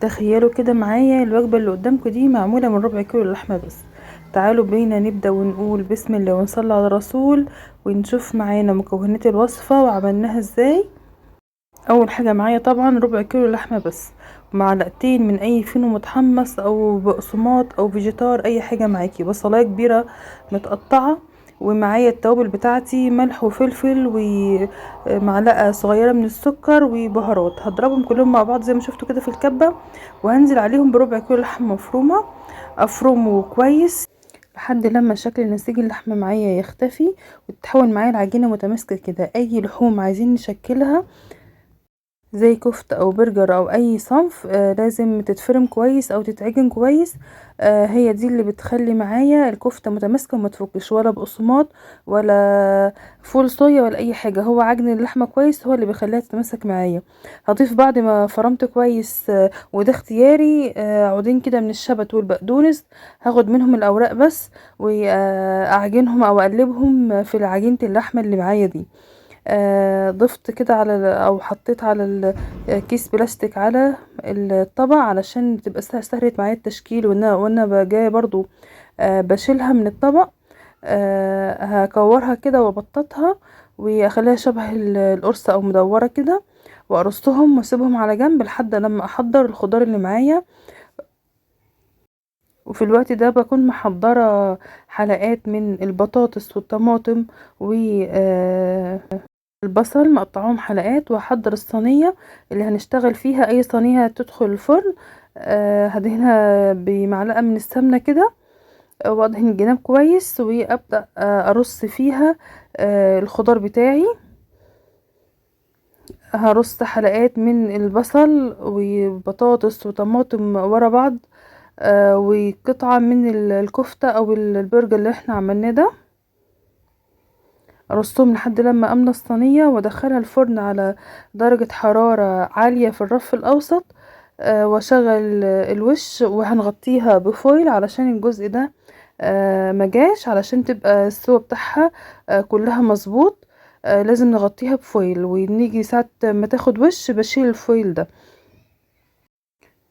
تخيلوا كده معايا الوجبة اللي قدامكم دي معمولة من ربع كيلو لحمة بس. تعالوا بينا نبدأ ونقول بسم الله ونصلي على الرسول ونشوف معانا مكونات الوصفة وعملناها ازاي. اول حاجة معايا طبعا ربع كيلو لحمة بس، معلقتين من اي فينو متحمص او بقسماط او فيجيتار، اي حاجة معاكي، بصلاية كبيرة متقطعة، ومعايا التوابل بتاعتي ملح وفلفل ومعلقة صغيرة من السكر وبهارات. هضربهم كلهم مع بعض زي ما شفتوا كده في الكبة، وهنزل عليهم بربع كيلو لحمة مفرومة. افرمه كويس لحد لما شكل نسيج اللحمة معايا يختفي وتتحول معايا العجينة متماسكة كده. اي لحوم عايزين نشكلها زي كفتة او برجر او اي صنف لازم تتفرم كويس او تتعجن كويس. هي دي اللي بتخلي معايا الكفتة متماسكة وما تفكش، ولا بقسماط ولا فول صويا ولا اي حاجة. هو عجن اللحمة كويس هو اللي بيخليها تتماسك معايا. هضيف بعد ما فرمت كويس وده اختياري عودين كده من الشبت والبقدونس، هاخد منهم الاوراق بس واعجنهم او اقلبهم في عجينة اللحمة اللي معايا دي. ضفت كده على او حطيت على كيس بلاستيك على الطبق علشان تبقى سهلت معايا التشكيل، وانا جايه برضو بشيلها من الطبق. هكورها كده وابططها واخليها شبه القرصة او مدورة كده، وارصهم واسيبهم على جنب لحد لما احضر الخضار اللي معايا. وفي الوقت ده بكون محضرة حلقات من البطاطس والطماطم و البصل مقطعهم حلقات، واحضر الصينيه اللي هنشتغل فيها، اي صينيه تدخل الفرن. هدهنها بمعلقه من السمنه كده، وادهن الجناب كويس وابدا ارص فيها الخضار بتاعي. هرص حلقات من البصل وبطاطس وطماطم ورا بعض، وقطعه من الكفته او البرجر اللي احنا عملناه ده. ارصهم لحد لما املى الصينيه وادخلها الفرن على درجه حراره عاليه في الرف الاوسط. واشغل الوش وهنغطيها بفويل علشان الجزء ده مجاش، علشان تبقى السوا بتاعها كلها مظبوط. لازم نغطيها بفويل، ونيجي ساعه ما تاخد وش بشيل الفويل ده.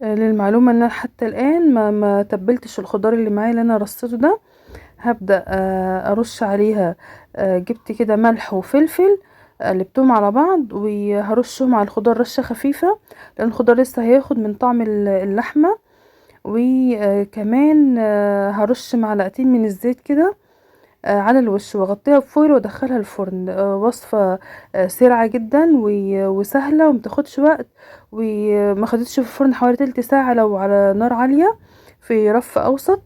للمعلومه ان انا حتى الان ما تبلتش الخضار اللي معايا اللي انا رصيته ده. هبدأ ارش عليها، جبت كده ملح وفلفل قلبتهم على بعض وهرشهم على الخضار رشة خفيفة، لان الخضار لسه هياخد من طعم اللحمة. وكمان هرش معلقتين من الزيت كده على الوش، واغطيها بفويل وادخلها الفرن. وصفة سريعة جدا وسهلة ومتاخدش وقت، وما خدتش في الفرن حوالي تلت ساعة لو على نار عالية في رف اوسط.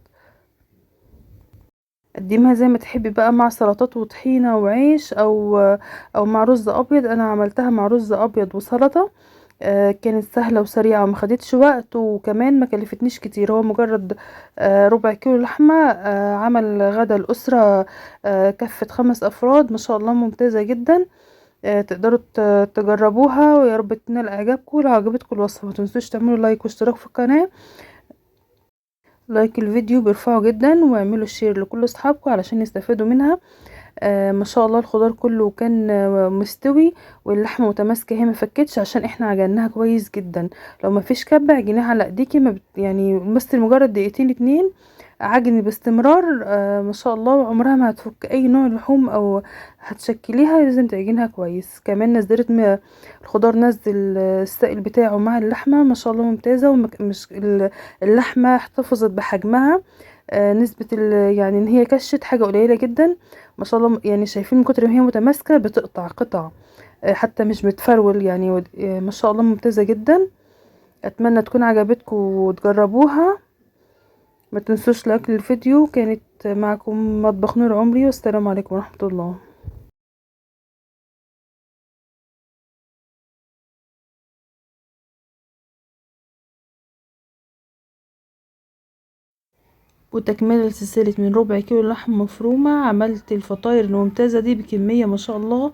قدمها زي ما تحبي بقى، مع سلطات وطحينة وعيش او مع رز ابيض. انا عملتها مع رز ابيض وسلطة. كانت سهلة وسريعة وما خدتش وقت، وكمان ما كلفتنيش كتير. هو مجرد ربع كيلو لحمة عمل غدا الأسرة كفة 5 أفراد، ما شاء الله ممتازة جدا. تقدروا تجربوها، ويا رب تنال اعجابكم. لو عجبتكم الوصفة ما تنسوش تعملوا لايك واشتراك في القناة. لايك الفيديو بيرفعه جدا، واعملوا شير لكل اصحابكم علشان يستفادوا منها. ما شاء الله الخضار كله كان مستوي، واللحمه متماسكه، هي ما فكتش عشان احنا عجناها كويس جدا. لو ما فيش كبه عجنيها على ايديكي، ما يعني بس مجرد دقيقتين اتنين عجني باستمرار. ما شاء الله، وعمرها ما هتفك اي نوع لحوم او هتشكليها. لازم تعجنها كويس. كمان نزلت الخضار، نزل السائل بتاعه مع اللحمه، ما شاء الله ممتازه. ومش اللحمه احتفظت بحجمها. نسبه يعني ان هي كشت حاجه قليله جدا، ما شاء الله. يعني شايفين من كتر ما هي متماسكه بتقطع قطع، حتى مش بتفرول يعني. ما شاء الله ممتازه جدا. اتمنى تكون عجبتكم وتجربوها. ما تنسوش لايك للفيديو. كانت معكم مطبخ نور عمري، والسلام عليكم ورحمه الله. وتكملة سلسلة من ربع كيلو لحمة مفرومة، عملت الفطاير الممتازة دي بكمية ما شاء الله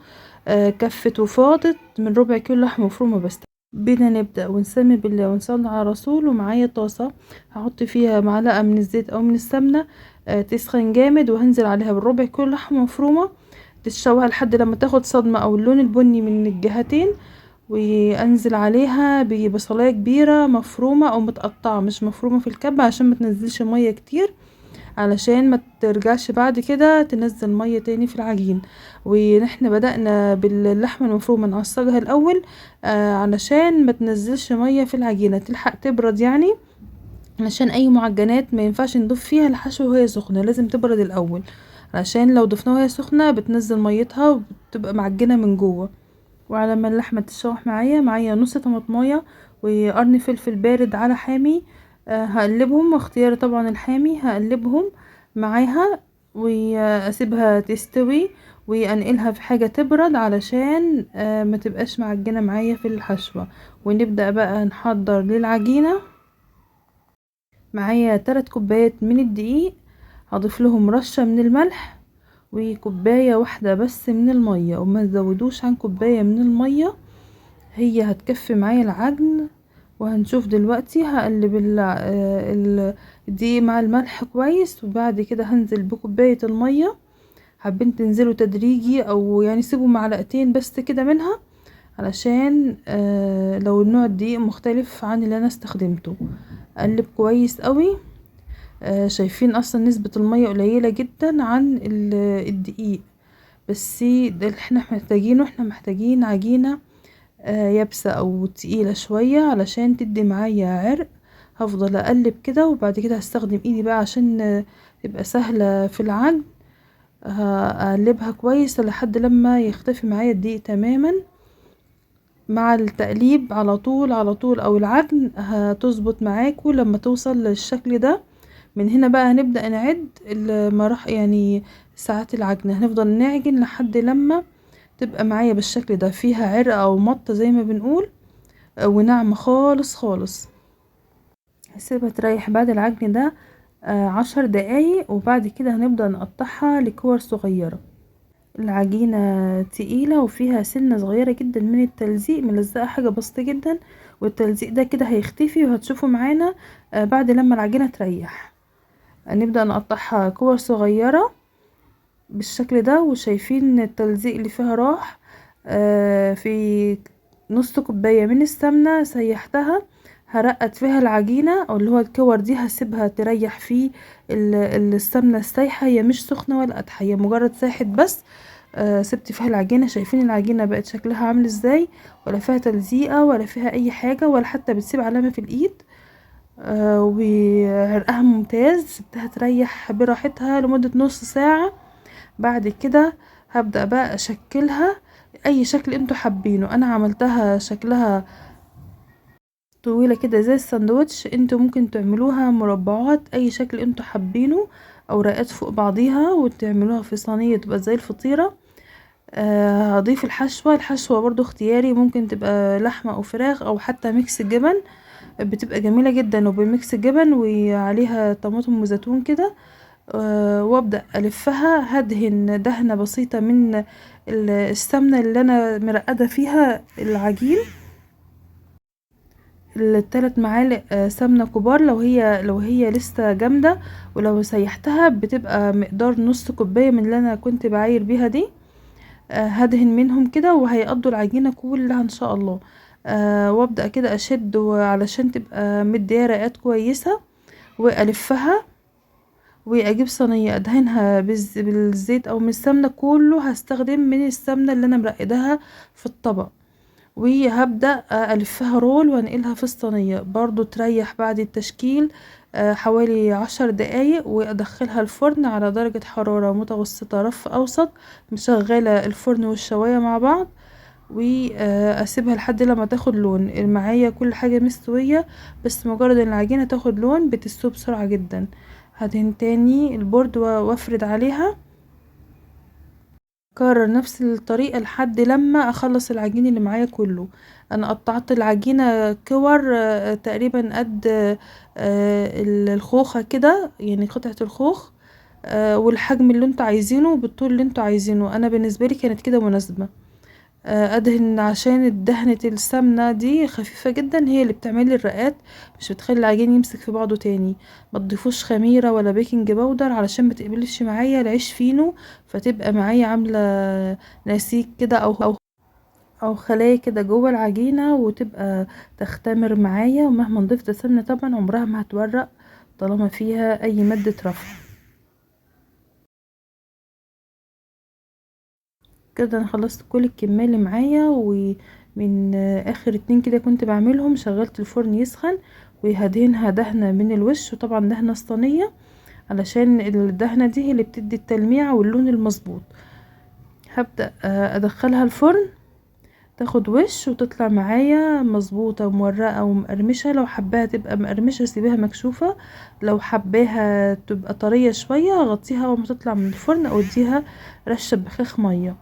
كفت وفاضت من ربع كيلو لحمة مفرومة بس. بينا نبدأ ونسمي بالله ونصلي على الرسول. ومعايا طاسة هحط فيها معلقة من الزيت او من السمنة تسخن جامد، وهنزل عليها بالربع كيلو لحمة مفرومة تتشوح لحد لما تاخد صدمة او اللون البني من الجهتين. وانزل عليها ببصلايه كبيره مفرومه او متقطعه، مش مفرومه في الكبه، عشان ما تنزلش ميه كتير، علشان ما ترجعش بعد كده تنزل ميه تاني في العجين. ونحن بدأنا باللحمه المفرومه نعصجها الاول علشان ما تنزلش ميه في العجينه، تلحق تبرد يعني، علشان اي معجنات ما ينفعش نضيف فيها الحشو وهي سخنه، لازم تبرد الاول، علشان لو ضفناها وهي سخنه بتنزل ميتها وبتبقى معجنه من جوه. وعلى ما اللحمه تتشوح معايا نص طماطمايه وقرن فلفل بارد على حامي، هقلبهم، واختياري طبعا الحامي، هقلبهم معاها واسيبها تستوي، وانقلها في حاجه تبرد علشان ما تبقاش معجنه معايا في الحشوه. ونبدأ بقى نحضر للعجينه. معايا 3 كوبايات من الدقيق، هضيف لهم رشة من الملح وكوباية واحدة بس من المية، وما تزودوش عن كوباية من المية، هي هتكفي معايا العجن. وهنشوف دلوقتي هقلب الدقيق مع الملح كويس، وبعد كده هنزل بكوباية المية. حابين تنزلوا تدريجي او يعني سيبوا معلقتين بس كده منها، علشان لو النوع الدقيق مختلف عن اللي انا استخدمته. اقلب كويس قوي. شايفين اصلا نسبة المية قليلة جدا عن الدقيق، بس ده اللي احنا محتاجينه. احنا محتاجين عجينة يابسة او تقيلة شوية علشان تدي معايا عرق. هفضل اقلب كده، وبعد كده هستخدم ايدي بقى عشان تبقى سهلة في العجن. هقلبها كويس لحد لما يختفي معايا الدقيق تماما. مع التقليب على طول على طول او العجن هتظبط معاكو لما توصل للشكل ده. من هنا بقى هنبدأ نعد يعني ساعات العجن، هنفضل نعجن لحد لما تبقى معايا بالشكل ده، فيها عرق او مط زي ما بنقول، وناعمة خالص خالص. هسيبها تريح بعد العجن ده 10 دقايق، وبعد كده هنبدأ نقطعها لكور صغيرة. العجينة تقيلة وفيها سنة صغيرة جدا من التلزيق، ملزقة حاجة بسيطة جدا، والتلزيق ده كده هيختفي، وهتشوفوا معانا بعد لما العجينة تريح. هنبدأ نقطعها كور صغيرة بالشكل ده، وشايفين التلزيق اللي فيها راح. في نص كوباية من السمنة سيحتها، هرقد فيها العجينة، او اللي هو الكور دي هسيبها تريح في السمنة السايحة، هي مش سخنة ولا قدحة، هي مجرد ساحت بس. سبت فيها العجينة. شايفين العجينة بقت شكلها عامل ازاي، ولا فيها تلزيقة ولا فيها اي حاجة، ولا حتى بتسيب علامة في الايد. وعرقها ممتاز. سبتها تريح براحتها لمدة نص ساعة. بعد كده هبدأ بقى اشكلها اي شكل انتوا حابينه. انا عملتها شكلها طويلة كده زي الساندوتش، انتوا ممكن تعملوها مربعات، اي شكل انتوا حابينه، او رقات فوق بعضيها، وتعملوها في صينية تبقى زي الفطيرة. هضيف الحشوة برضو اختياري، ممكن تبقى لحمة او فراخ او حتى ميكس جبن، بتبقى جميلة جدا، وبميكس جبن وعليها طماطم وزيتون كده. وابدأ الفها، هدهن دهنة بسيطة من السمنة اللي انا مرقدة فيها العجين، ال3 معالق سمنة كبار، لو هي لسه جامدة، ولو سيحتها بتبقى مقدار نص كوباية من اللي انا كنت بعاير بيها دي. هدهن منهم كده، وهيقضوا العجينة كلها ان شاء الله. وابدأ كده اشد علشان تبقى مدية رقات كويسة، والفها، واجيب صينية ادهنها بالزيت او من السمنة. كله هستخدم من السمنة اللي انا مرقدها في الطبق، وهبدأ ألفها رول وانقلها في الصينية، برضو تريح بعد التشكيل حوالي 10 دقايق، وادخلها الفرن على درجة حرارة متوسطة رف اوسط، مشغلة الفرن والشواية مع بعض، واسيبها لحد لما تاخد لون. معايا كل حاجة مستوية، بس مجرد ان العجينة تاخد لون بتستوي بسرعة جدا. هدهن تاني البورد وافرد عليها، كرر نفس الطريقة لحد لما اخلص العجين اللي معايا كله. انا قطعت العجينة كور تقريبا قد الخوخة كده، يعني قطعة الخوخ، والحجم اللي انتوا عايزينه بالطول اللي انتوا عايزينه. انا بالنسبة لي كانت كده مناسبة. ادهن عشان دهنة السمنة دي خفيفة جدا، هي اللي بتعمل الرقات، مش بتخلي العجين يمسك في بعضه تاني. ما تضيفوش خميرة ولا بيكنج باودر علشان ما تقبلش معايا العيش فينو، فتبقى معايا عاملة نسيج كده او او خلايا كده جوه العجينة وتبقى تختمر معايا، ومهما ضفت سمنة طبعا عمرها ما هتورق طالما فيها اي مادة رفع. كده انا خلصت كل الكمية اللي معايا، ومن اخر 2 كده كنت بعملهم شغلت الفرن يسخن وهدهنها دهنة من الوش، وطبعا دهنة الصينية علشان الدهنة دي هي اللي بتدي التلميع واللون المظبوط. هبدأ ادخلها الفرن تاخد وش وتطلع معايا مظبوطة ومورقة ومقرمشة. لو حباها تبقى مقرمشة سيبيها مكشوفة، لو حباها تبقى طرية شوية غطيها اول ما تطلع من الفرن او اديها رشة بخاخ مية.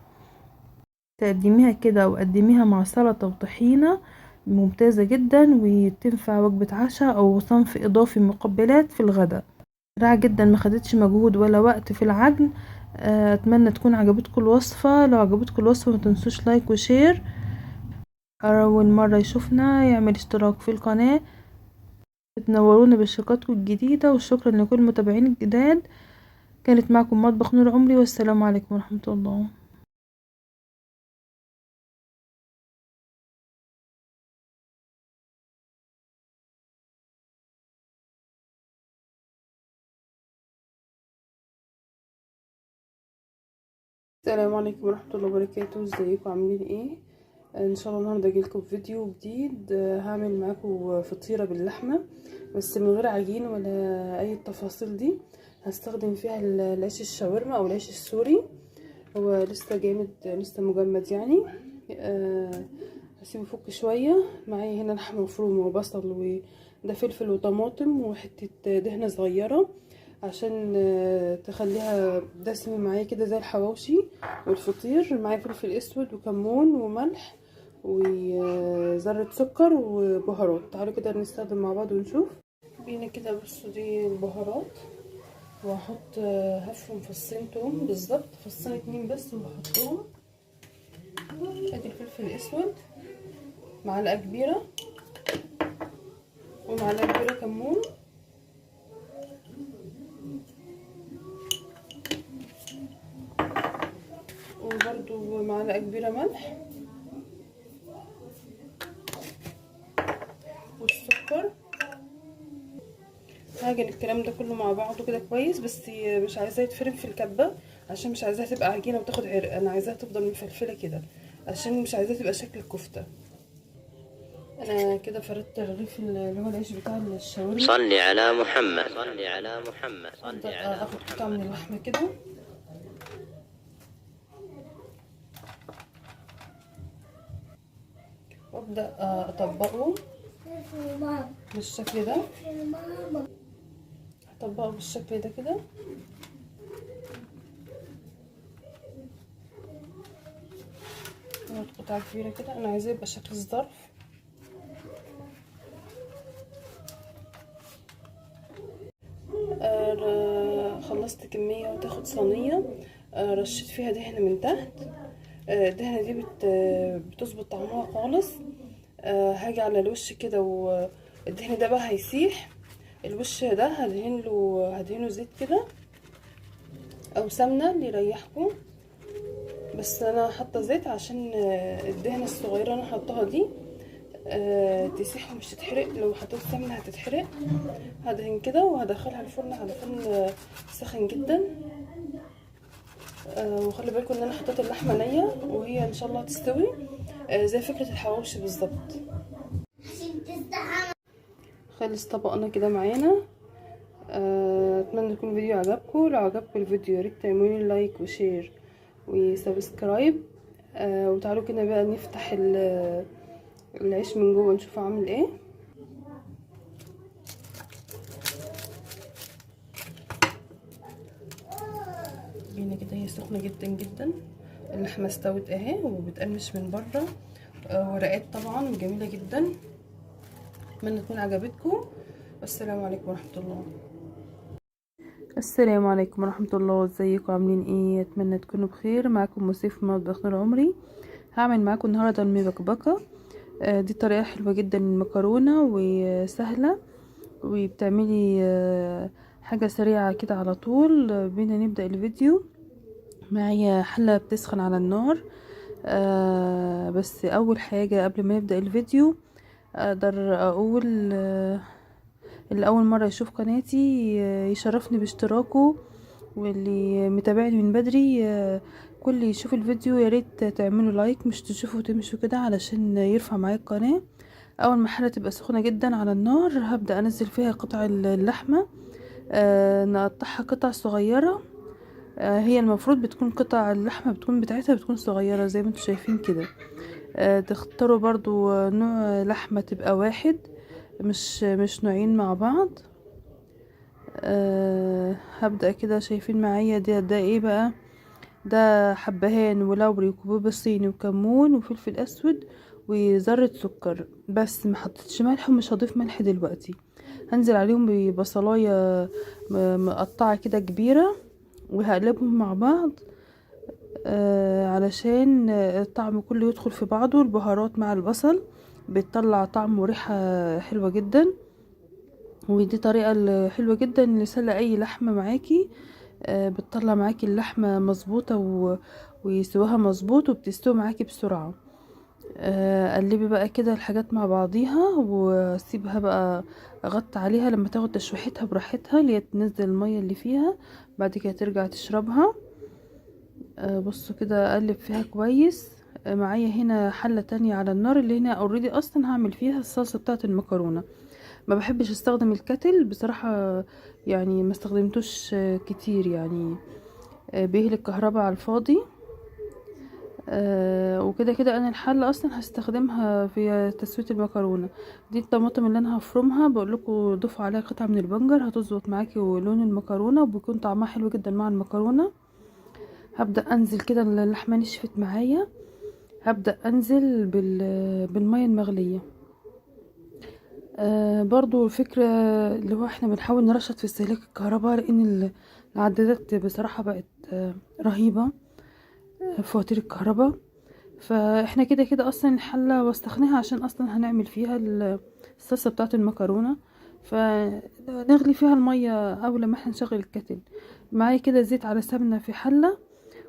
تقدميها كده وقدميها مع سلطة وطحينة ممتازة جدا، وتنفع وجبة عشاء او صنف اضافي مقبلات في الغداء. سريعة جدا ما خدتش مجهود ولا وقت في العجن. اتمنى تكون عجبتكم الوصفة. لو عجبتكم الوصفة ما تنسوش لايك وشير. أول مرة يشوفنا يعمل اشتراك في القناة. تنورونا باشتراكاتكم الجديدة، وشكرا لكل المتابعين الجداد. كانت معكم مطبخ نور عمري، والسلام عليكم ورحمة الله. السلام عليكم ورحمة الله وبركاته. ازيكم عاملين ايه؟ ان شاء الله النهارده جايلكم فيديو جديد. هعمل معاكم فطيرة باللحمة بس من غير عجين ولا اي التفاصيل دي. هستخدم فيها العيش الشاورما او العيش السوري. هو لسه جامد لسه مجمد يعني. هسيبه يفك شويه. معايا هنا لحمه مفرومه وبصل وده فلفل وطماطم وحته دهنه صغيره عشان تخليها دسمه معايا كده زي الحواوشي والفطير. معايا فلفل اسود وكمون وملح وذره سكر وبهارات. تعالوا كده نستخدم مع بعض ونشوف. بينا كده بصوا دي البهارات، وهحط هفهم فصين توم بالظبط، فصين 2 بس وهحطهم. ادي الفلفل الاسود معلقه كبيره، ومعلقه كبيره كمون، وبرده معلقه كبيره ملح، والسكر. هاجن الكلام ده كله مع بعضه كده كويس، بس مش عايزاه يتفرم في الكبه عشان مش عايزاها تبقى عجينه وتاخد عرق. انا عايزاها تفضل مفلفله كده عشان مش عايزاها تبقى شكل الكفته. انا كده فردت الرغيف اللي هو العيش بتاع الشاورما. صلي على محمد، صلي على محمد، صلي على محمد. اخد قطعه من اللحمه كده وابدا اطبقه بالشكل ده. اطبقه بالشكل ده كده. قطعه كبيره كده. انا عايزاه يبقى شكل الظرف. خلصت كميه وتاخد صينيه. رشيت فيها دهنه من تحت. الدهنه دي بتظبط طعمها خالص. هاجي على الوش كده والدهن ده بقى هيسيح. الوش ده هدهنه زيت كده او سمنه اللي يريحكم، بس انا حاطه زيت عشان الدهنه الصغيره انا حطاها دي تسيح ومش تتحرق. لو حطيت سمنه هتتحرق. هدهن كده وهدخلها الفرن على فرن سخن جدا. وخلي بالكم ان انا حطيت اللحمه نيه وهي ان شاء الله تستوي زي فكره الحواوشي بالظبط. خلص طبقنا كده معانا. اتمنى يكون الفيديو عجبكم. لو عجبكم الفيديو ياريت تعملولي لايك وشير وسبسكرايب. وتعالوا كده بقى نفتح العيش من جوه نشوفه عامل ايه. بينا كده هي سخنه جدا جدا. اللحمه استوت اهي وبتقرمش من بره. ورقات طبعا جميله جدا. اتمنى تكون عجبتكم. والسلام عليكم ورحمه الله. السلام عليكم ورحمه الله. ازيكم عاملين ايه؟ اتمنى تكونوا بخير. معاكم وصيف مطبخ نور عمري. هعمل معاكم النهارده المبكبكه. دي طريقه حلوه جدا للمكرونه وسهله، وبتعملي حاجه سريعه كده على طول. بينا نبدا الفيديو. معايا حله بتسخن على النار. بس اول حاجة قبل ما نبدأ الفيديو اقدر اقول اللي اول مرة يشوف قناتي يشرفني باشتراكه، واللي متابعني من بدري كل يشوف الفيديو يا ريت تعملوا لايك، مش تشوفوا وتمشوا كده علشان يرفع معايا القناة. اول ما الحلة تبقى سخنة جدا على النار هبدأ انزل فيها قطع اللحمة، نقطعها قطع صغيرة. هي المفروض بتكون قطع اللحمة بتكون بتاعتها بتكون صغيرة زي ما انتم شايفين كده. تختاروا برضو نوع لحمة تبقى واحد، مش نوعين مع بعض. هبدأ كده، شايفين معايا ده ايه بقى؟ ده حبهان ولوري وكبوب صيني وكمون وفلفل اسود وذرة سكر بس، ما حطيتش ملح ومش هضيف ملح دلوقتي. هنزل عليهم ببصلاية مقطعة كده كبيرة وهقلبهم مع بعض علشان الطعم كله يدخل في بعضه. البهارات مع البصل بتطلع طعم وريحة حلوة جدا، ودي طريقة حلوة جدا لسلق اي لحمة معاكي. بتطلع معاكي اللحمة مظبوطة ويسواها مظبوط وبتستوي معاكي بسرعة. قلبي بقى كده الحاجات مع بعضيها واسيبها بقى، اغطي عليها لما تاخد تشويحتها براحتها اللي هي تنزل المية اللي فيها، بعد كده ترجع تشربها. بصوا كده اقلب فيها كويس. معايا هنا حلة تانية على النار اللي هنا اوريدي اصلا هعمل فيها الصلصة بتاعة المكرونة. ما بحبش استخدم الكتل بصراحة، يعني ما استخدمتوش كتير يعني، بيهلك كهرباء على الفاضي. وكده كده انا الحلة اصلا هستخدمها في تسوية المكرونة. دي الطماطم اللي انا هفرمها، بقول لكم ضيفوا عليها قطعة من البنجر هتظبط معاكي ولون المكرونة وبيكون طعمها حلو جدا مع المكرونة. هبدأ انزل كده، اللحمة نشفت معايا، هبدأ انزل بالمية المغلية. برضو الفكرة اللي هو احنا بنحاول نرشد في استهلاك الكهرباء، لان العدادات بصراحة بقت رهيبة، فواتير الكهرباء. فاحنا كده كده اصلا الحلة وسخناها عشان اصلا هنعمل فيها الصلصة بتاعة المكرونة، فنغلي فيها المية اول ما احنا نشغل الكتل. معايا كده زيت على سمنة في حلة،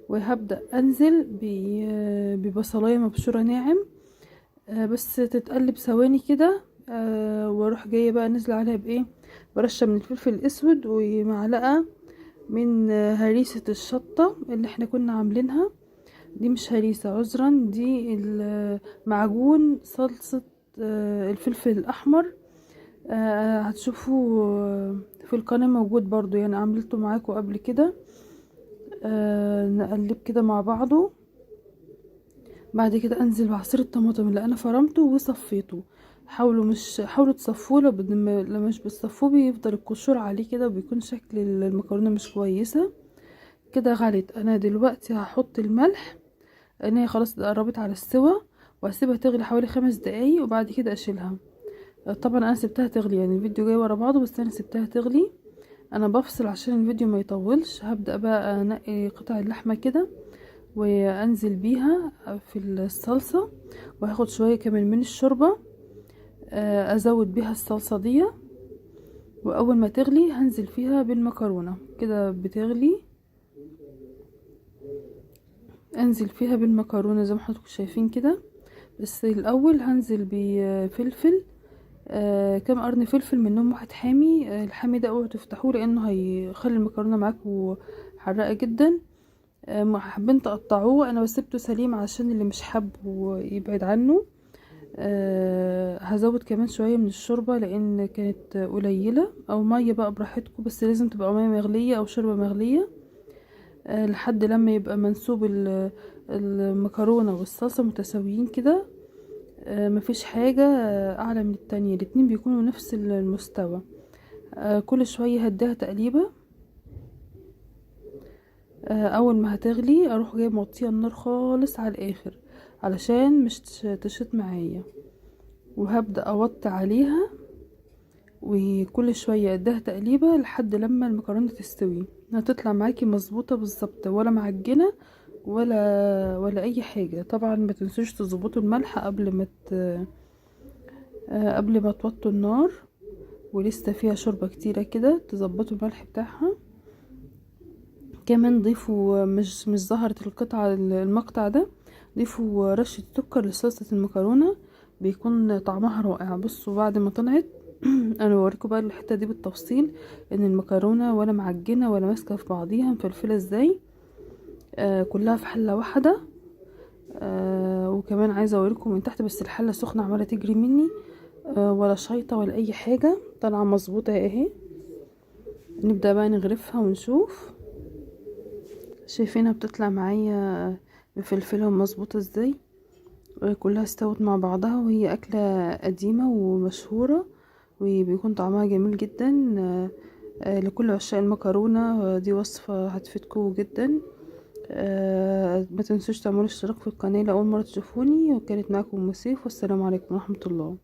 وهبدأ انزل ببصلاية مبشورة ناعم، بس تتقلب ثواني كده. واروح جاية بقى نزل عليها بايه، برشة من الفلفل الاسود ومعلقة من هريسة الشطة اللي احنا كنا عاملينها. دي مش هريسة، عذرا، دي معجون صلصة الفلفل الاحمر. هتشوفوا في القناة موجود برضو، يعني عملته معاكم قبل كده. نقلب كده مع بعضه. بعد كده انزل بعصير الطماطم اللي انا فرمته وصفيته. حاولوا تصفوه، لما مش بتصفوه بيفضل القشور عليه كده وبيكون شكل المكرونه مش كويسه. كده غليت. انا دلوقتي هحط الملح، ان هي خلاص قربت على السوا، وهسيبها تغلي حوالي 5 دقايق وبعد كده اشيلها. طبعا انا سبتها تغلي، يعني الفيديو جاي ورا بعضه بس انا سبتها تغلي. انا بفصل عشان الفيديو ما يطولش. هبدأ بقى انقي قطع اللحمه كده وانزل بيها في الصلصة، وهاخد شوية كمان من الشوربة ازود بيها الصلصة دي. واول ما تغلي هنزل فيها بالمكرونة كده بتغلي، انزل فيها بالمكرونة زي ما حضراتكم شايفين كده. بس الاول هنزل بفلفل، كام قرن فلفل منهم واحد حامي. الحامي ده اوعوا تفتحوه لانه هيخلي المكرونة معاكم حراقة جدا. حابين تقطعوه، انا بسيبته سليم عشان اللي مش حابه يبعد عنه. هزود كمان شوية من الشوربة لان كانت قليلة، او مية بقى براحتكم، بس لازم تبقى مية مغلية او شوربة مغلية لحد لما يبقى منسوب المكرونة والصلصة متساويين كده. مفيش حاجة اعلى من التانية، الاتنين بيكونوا نفس المستوى. كل شوية هديها تقليبة. اول ما هتغلي اروح جايب موطيه النار خالص على الاخر علشان مش تشط معايا، وهبدا اوطي عليها وكل شويه اديها تقليبه لحد لما المكرونه تستوي. هتطلع معاكي مظبوطه بالظبط، ولا معجنه ولا اي حاجه. طبعا ما تنسوش تظبطوا الملح قبل ما توطوا النار، ولسه فيها شوربه كتيره كده تظبطوا الملح بتاعها. كمان ضيفوا مش ظهرت المقطع ده، ضيفوا رشة سكر لصلصة المكرونة، بيكون طعمها رائع. بصوا بعد ما طلعت انا بوريكم بقى الحتة دي بالتفصيل، ان المكرونة ولا معجنة ولا ماسكة في بعضيها، مفلفلة ازاي، كلها في حلة واحدة. وكمان عايزة اوريكم من تحت، بس الحلة سخنة عمالة تجري مني، ولا شيطة ولا اي حاجة، طالعة مظبوطة اهي. نبدأ بقى نغرفها ونشوف. شايفينها بتطلع معايا مفلفلة ومظبوطة ازاي، كلها استوت مع بعضها، وهي أكلة قديمة ومشهورة، وبيكون طعمها جميل جدا. لكل عشاق المكرونة دي وصفة هتفيدكم جدا. ما تنسوش تعملوا اشتراك في القناة لأول مرة تشوفوني، وكانت معاكم أم سيف، والسلام عليكم ورحمة الله.